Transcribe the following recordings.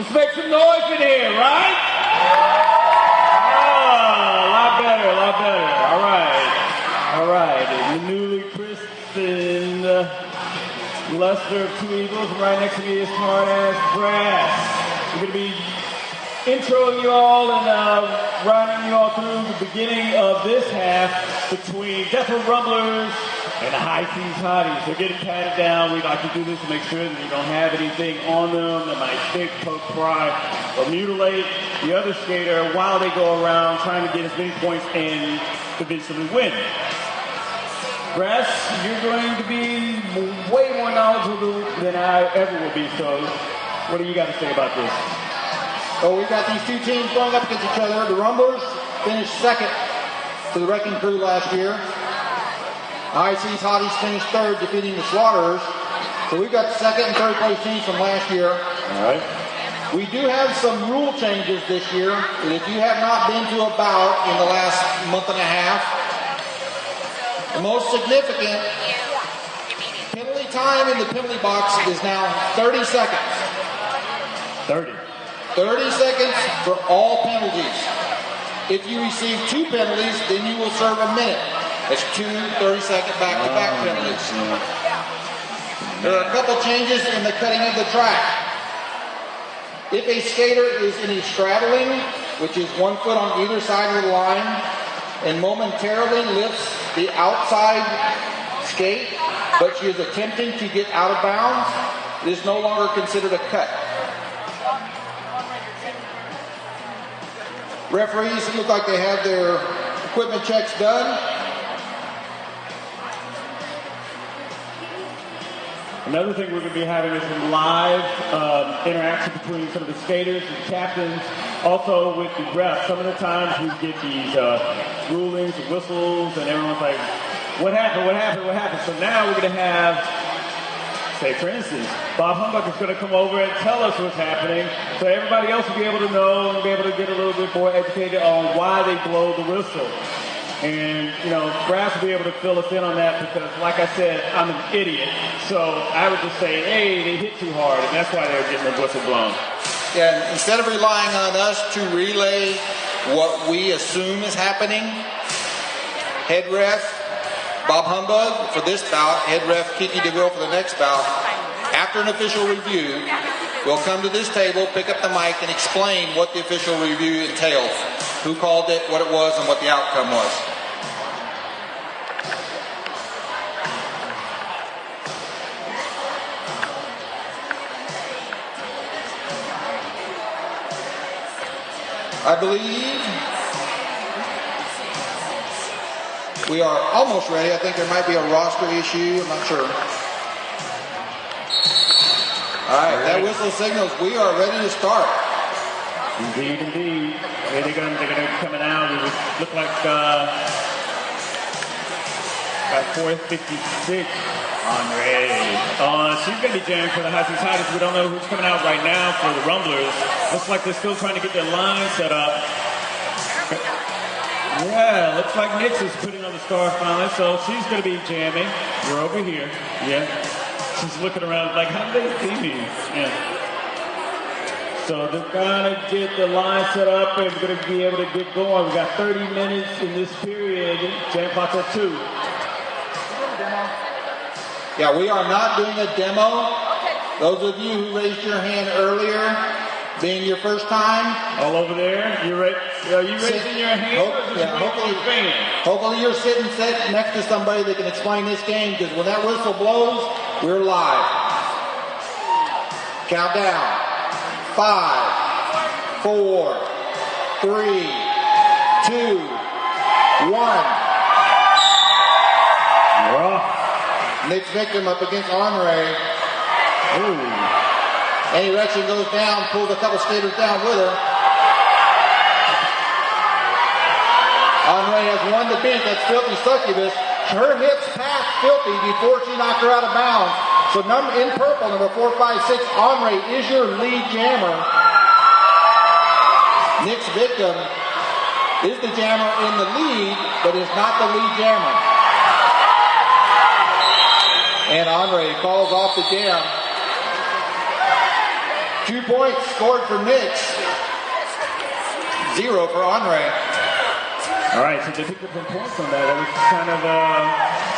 Let's make some noise in here, right? Oh, a lot better, a lot better. All right. And the newly christened Luster of Two Eagles. Right next to me is Smart-Ass Brass. We're going to be introing you all and running you all through the beginning of this half between Death Row Rumblers and the Hotties Hotties. They're getting patted down. We like to do this to make sure that they don't have anything on them that might stick, poke, pry, or mutilate the other skater while they go around trying to get as many points and eventually win. Brass, you're going to be way more knowledgeable than I ever will be, so what do you got to say about this? So we got these two teams going up against each other. The Rumblers finished second to the Wrecking Crew last year. IC's Hotties finished third, defeating the Slaughterers. So we've got second and third place teams from last year. All right. We do have some rule changes this year. And if you have not been to a bout in the last month and a half, the most significant penalty time in the penalty box is now 30 seconds. 30 seconds for all penalties. If you receive two penalties, then you will serve a minute. That's two 30-second back-to-back penalties. There are a couple changes in the cutting of the track. If a skater is in a straddling, which is 1 foot on either side of the line, and momentarily lifts the outside skate, but she is attempting to get out of bounds, it is no longer considered a cut. Referees look like they have their equipment checks done. Another thing we're going to be having is some live interaction between some of the skaters and captains, also with the refs. Some of the times we get these rulings, whistles, and everyone's like, what happened? So now we're going to have, say for instance, Bob Humbug is going to come over and tell us what's happening, so everybody else will be able to know and be able to get a little bit more educated on why they blow the whistle. And, Brass will be able to fill us in on that because, like I said, I'm an idiot. So I would just say, hey, they hit too hard, and that's why they're getting the whistle blown. Yeah, and instead of relying on us to relay what we assume is happening, head ref Bob Humbug for this bout, head ref Kiki DeVille for the next bout, after an official review, will come to this table, pick up the mic, and explain what the official review entails, who called it, what it was, and what the outcome was. I believe we are almost ready. I think there might be a roster issue. I'm not sure. All right, that whistle signals we are ready to start. Indeed. They're going to be coming out. It would look like about 4:56 on Ray. She's going to be jammed for the Hotties Hotties. We don't know who's coming out right now for the Rumblers. Looks like they're still trying to get their line set up. Yeah, looks like Nix is putting on the scarf finally, so she's going to be jamming. We're over here. Yeah. She's looking around like, how do they see me? Yeah. So they're going to get the line set up and we're going to be able to get going. We got 30 minutes in this period. Jam clock at 2. Yeah, we are not doing a demo. Those of you who raised your hand earlier, being your first time. All over there. Are you raising your hand? Hopefully you're sitting next to somebody that can explain this game, because when that whistle blows, we're live. Countdown. 5, 4, 3, 2, 1. Nick's victim up against Henri. Any direction goes down, pulls a couple skaters down with her. Henri has won the bench. That's Filthy Succubus. Her hips passed Filthy before she knocked her out of bounds. So in purple, number 456, Henri is your lead jammer. Nick's victim is the jammer in the lead, but is not the lead jammer. And Henri calls off the jam. 2 points scored for Nix. 0 for Andre. All right, so they picked up some points on that. It was kind of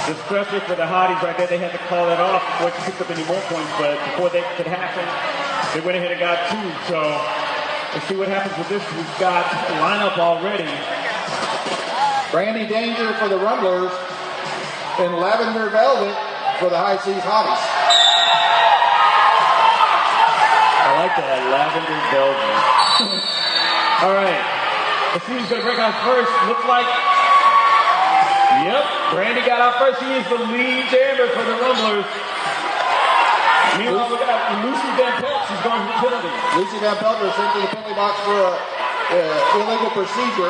the stressor for the Hotties right there. They had to call that off before they picked up any more points, but before that could happen, they went ahead and got 2. So let's see what happens with this. We've got a lineup already. Brandy Danger for the Rumblers and Lavender Velvet for the High Seas Hotties. I like that, Lavender Velvet. All right. Let's see who's going to break out first. Looks like, yep, Brandy got out first. She is the lead jammer for the Rumblers. Meanwhile, we got Lucy Van Pelt. She's going to the penalty. Lucy Van Pelt was sent to the penalty box for illegal procedure.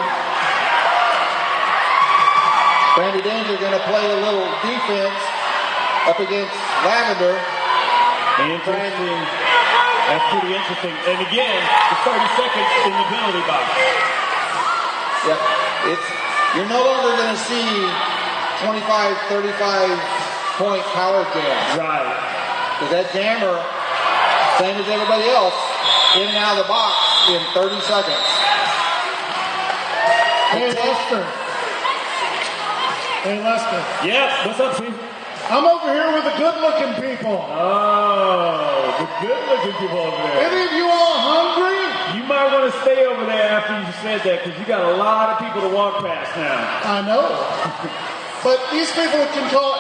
Brandy Danger going to play a little defense up against Lavender. Interesting. That's pretty interesting. And again, the 30 seconds in the penalty box. Yep. You're no longer going to see 25, 35-point power jams. Right. Because that jammer, same as everybody else, in and out of the box in 30 seconds. Hey, Lester. Hey, Lester. Yep. What's up, Steve? I'm over here with the good-looking people. Oh, the good-looking people over there. Any of you all hungry? You might want to stay over there after you said that because you got a lot of people to walk past now. I know. But these people can call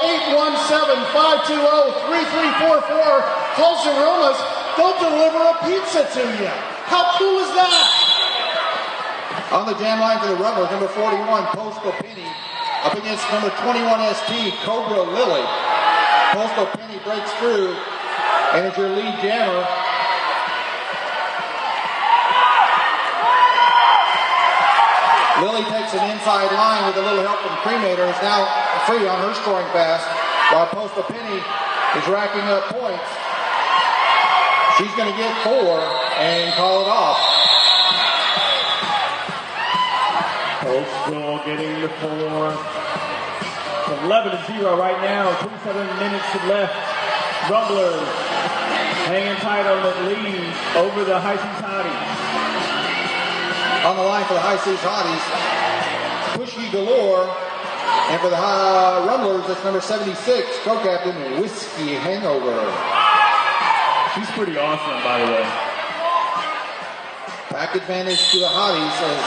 817-520-3344. Tulsa Aromas. They'll deliver a pizza to you. How cool is that? On the jam line for the Rumblers, number 41, Postal Penny, up against number 21 ST, Cobra Lily. Postal Penny breaks through and is your lead jammer. Lily takes an inside line with a little help from Cremator. Is now free on her scoring pass, while Postal Penny is racking up points. She's going to get 4 and call it off. Postal getting the 4. 11-0 right now. 27 minutes left. Rumblers hanging tight on the lead over the High Seas Hotties. On the line for the High Seas Hotties, Pushy Galore. And for the Rumblers, that's number 76, co-captain Whiskey Hangover. She's pretty awesome, by the way. Back advantage to the Hotties as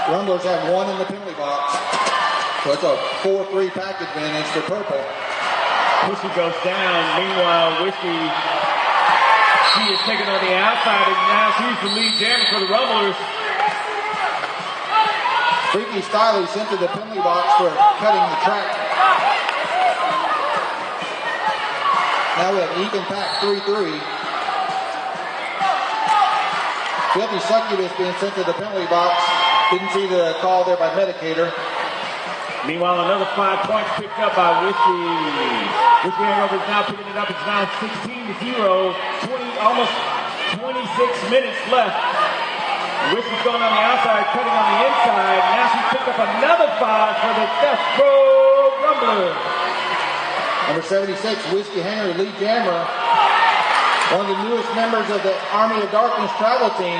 Rumblers have 1 in the penalty box. So it's a 4-3 pack advantage for Purple. Whiskey goes down. Meanwhile, Whiskey, she is taken on the outside, and now she's the lead jammer for the Rumblers. Freaky Stiley sent to the penalty box for cutting the track. Now we have even pack 3-3. Filthy Succubus being sent to the penalty box. Didn't see the call there by Medicator. Meanwhile, another 5 points picked up by Whiskey. Whiskey Hangover is now picking it up. It's now 16-0. Almost 26 minutes left. Whiskey's going on the outside, cutting on the inside. Now she's picked up another 5 for the Death Row Rumblers. Number 76, Whiskey Henry, lead jammer. One of the newest members of the Army of Darkness travel team.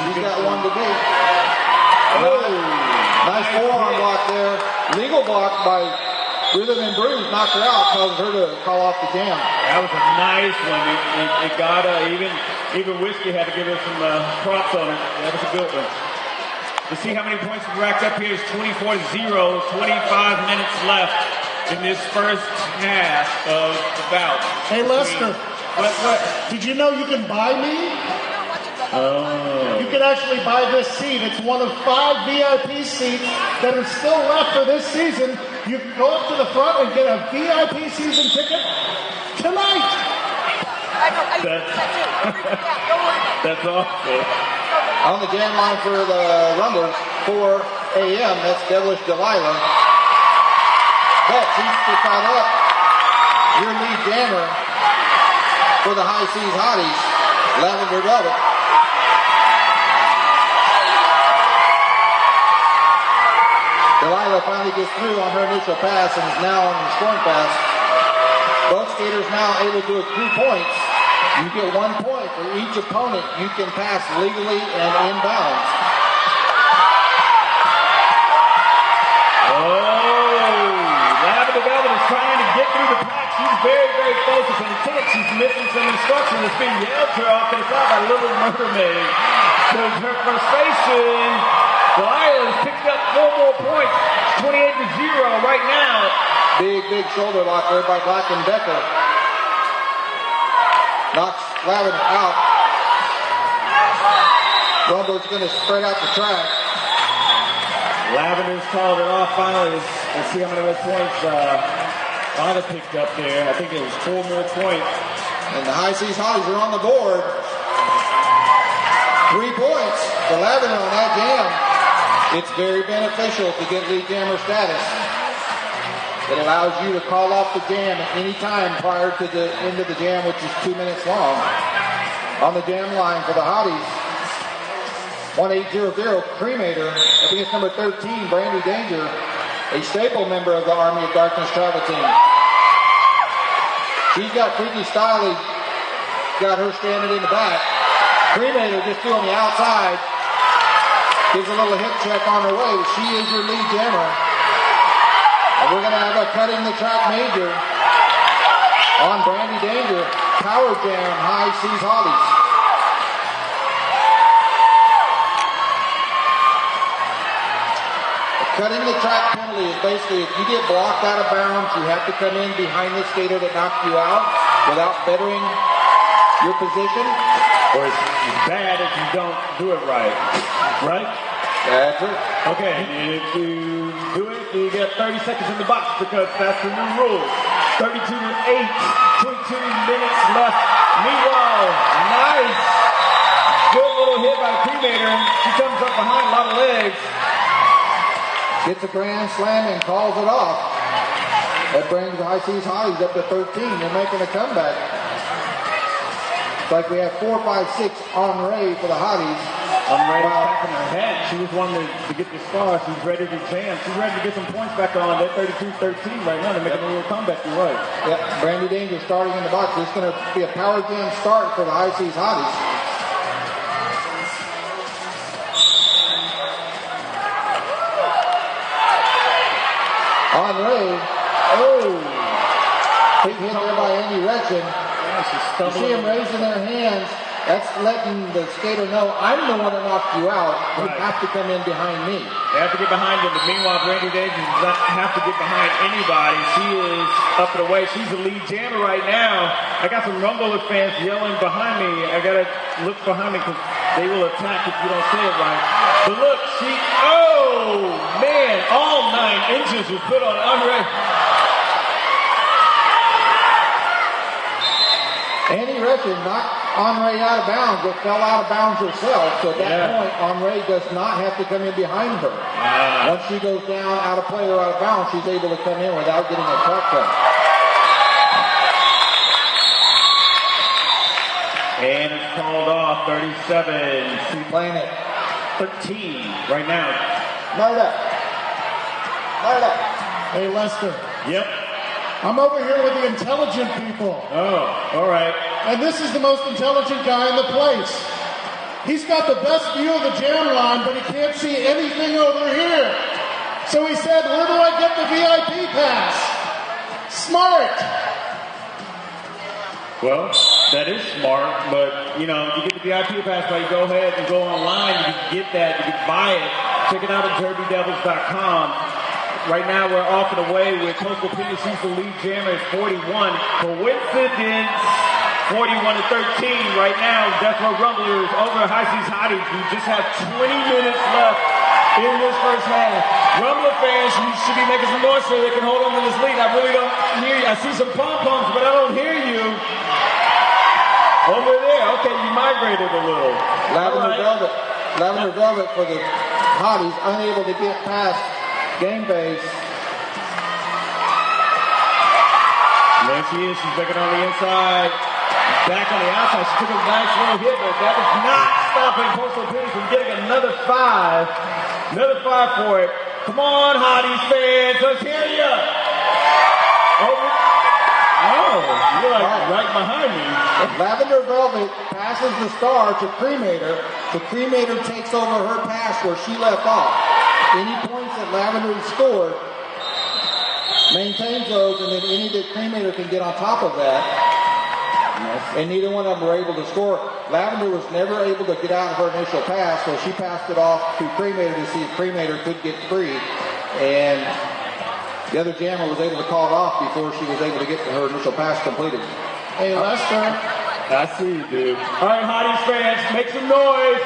He's got one to beat. Oh, nice forearm block there. Legal block by Rhythm and Bruise. Knocked her out, caused her to call off the jam. that was a nice one. It got even Whiskey had to give her some props on it. That was a good one. Let's see how many points we racked up here. It's 24-0. 25 minutes left in this first half of the bout. Hey, Lester. What? Did you know you can buy me? Oh. You can actually buy this seat. It's one of 5 VIP seats that are still left for this season. You can go up to the front and get a VIP season ticket tonight. That's awesome. On the jam line for the Rumblers, 4 a.m. That's Devilish Delilah. But she's caught up. Your lead jammer for the High Seas Hotties, Lavender Velvet. Delilah finally gets through on her initial pass and is now on the scoring pass. Both skaters now able to accrue points. You get 1 point for each opponent you can pass legally and in bounds. Lavender Velvet is trying to get through the pack. She's very, very focused and intense. She's missing some instruction. It's being yelled to her off to the side by Little Mermaid. So her frustration, the Islands picked up 4 more points, 28-0 right now. Big shoulder lock there by Black and Decker. Knocks Lavender out. Rumbler's going to spread out the track. Lavender's called it off finally. Let's see how many more points Ida picked up there. I think it was 4 more points. And the High Seas Hotties are on the board. 3 points for Lavender on that jam. It's very beneficial to get lead jammer status. It allows you to call off the jam at any time prior to the end of the jam, which is 2 minutes long. On the jam line for the Hotties, 1800 Cremator. I think it's number 13, Brandy Danger, a staple member of the Army of Darkness travel team. She's got Freaky Styley, got her standing in the back. Cremator just threw on the outside, gives a little hip check on her way, but she is your lead jammer. And we're going to have a cutting the track major on Brandy Danger, Power Jam High Seas Hotties. Cutting the track penalty is basically if you get blocked out of bounds, you have to come in behind the skater that knocked you out without bettering your position. Or it's bad if you don't do it right. Right? That's it. Okay, and if you do it, you get 30 seconds in the box because that's the new rule. 32-8, 22 minutes left. Meanwhile, nice. Good little hit by the Cremator. She comes up behind a lot of legs. Gets a grand slam and calls it off. That brings the High Seas Hotties up to 13. They're making a comeback. It's like we have 4, 5, 6 on Ray for the Hotties. On Ray's back in her head. She just wanted to get the star. She's ready to jam. She's ready to get some points back on. They're 32-13 right now. They're making a little comeback. You're right. Yep. Brandy Danger starting in the box. This is going to be a power jam start for the High Seas Hotties. On Ray. Oh. Big hit there by Andy Retchen. You see them raising their hands. That's letting the skater know, I'm the one that knocked you out. You have to come in behind me. They have to get behind him. But meanwhile, Brandy Danger does not have to get behind anybody. She is up and away. She's the lead jammer right now. I got some Rumbler fans yelling behind me. I got to look behind me because they will attack if you don't say it right. But look, oh, man, all 9 inches was put on Andre. Andy Retchen knocked Henri out of bounds, but fell out of bounds herself. So at that point, Henri does not have to come in behind her. Once she goes down, out of play or out of bounds, she's able to come in without getting a track cut. And it's called off, 37. She's playing it. 13 right now. Marta. Hey, Lester. Yep. I'm over here with the intelligent people. Oh, all right. And this is the most intelligent guy in the place. He's got the best view of the jam line, but he can't see anything over here. So he said, where do I get the VIP pass? Smart. Well, that is smart, but, you get the VIP pass by you go ahead and go online. You can get that. You can buy it. Check it out at derbydevils.com. Right now, we're off and away with Coastal Penny. She's the lead jammer at 41. Coincidence, 41-13 right now. Death Row Rumblers over High Seas Hotties. We just have 20 minutes left in this first half. Rumbler fans, you should be making some noise so they can hold on to this lead. I really don't hear you. I see some pom-poms, but I don't hear you. Over there. Okay, you migrated a little. Lavender Velvet for the Hotties, unable to get past game base. There she is. She's looking on the inside. Back on the outside. She took a nice little hit, but that was not stopping Coastal Penny from getting another 5. Another 5 for it. Come on, Hotties fans. Let's hear you. Oh. you're like right behind me. Lavender Velvet passes the star to Cremator. The Cremator takes over her pass where she left off. Any points that Lavender scored, maintains those, and then any that Cremator can get on top of that. And neither one of them were able to score. Lavender was never able to get out of her initial pass, so she passed it off to Cremator to see if Cremator could get free. And the other jammer was able to call it off before she was able to get her initial pass completed. Hey, Lester. I see you, dude. All right, Hotties fans, make some noise.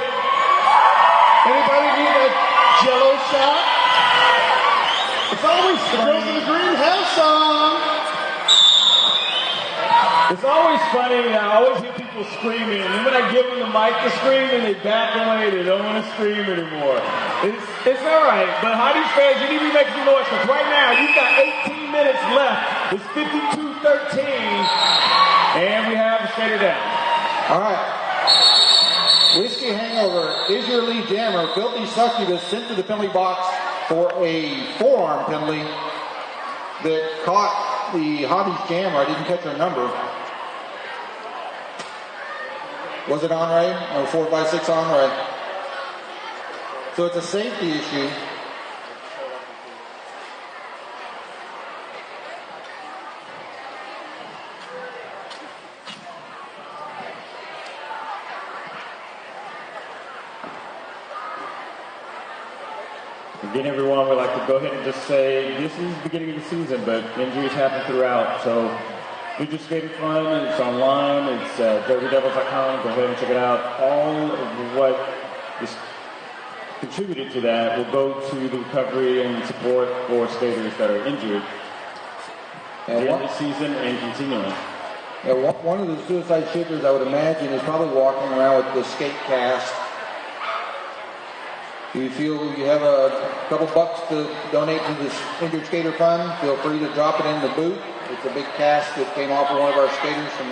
Anybody need a Jello shot? It's always The girls in the green have some. It's always funny. I always hear people screaming, and then when I give them the mic to scream, then they back away. They don't want to scream anymore. It's all right, but Hotties fans, you need to make some noise because right now you've got 18 minutes left. It's 52-13, and we have a skater down. All right. Whiskey Hangover is your lead jammer. Filthy Succubus sent to the penalty box for a forearm penalty that caught the Hotties jammer. I didn't catch her number. Was it on Ray? No, 456 on Ray. So it's a safety issue. Again, everyone, we'd like to go ahead and just say this is the beginning of the season, but injuries happen throughout. So we just skated fun. It's online. It's DerbyDevils.com. Go ahead and check it out. All of what is contributed to that will go to the recovery and support for skaters that are injured during the season and continuing. Yeah, one of the suicide shifters, I would imagine, is probably walking around with the skate cast. If you feel you have a couple bucks to donate to this injured skater fund, feel free to drop it in the boot. It's a big cast that came off of one of our skaters from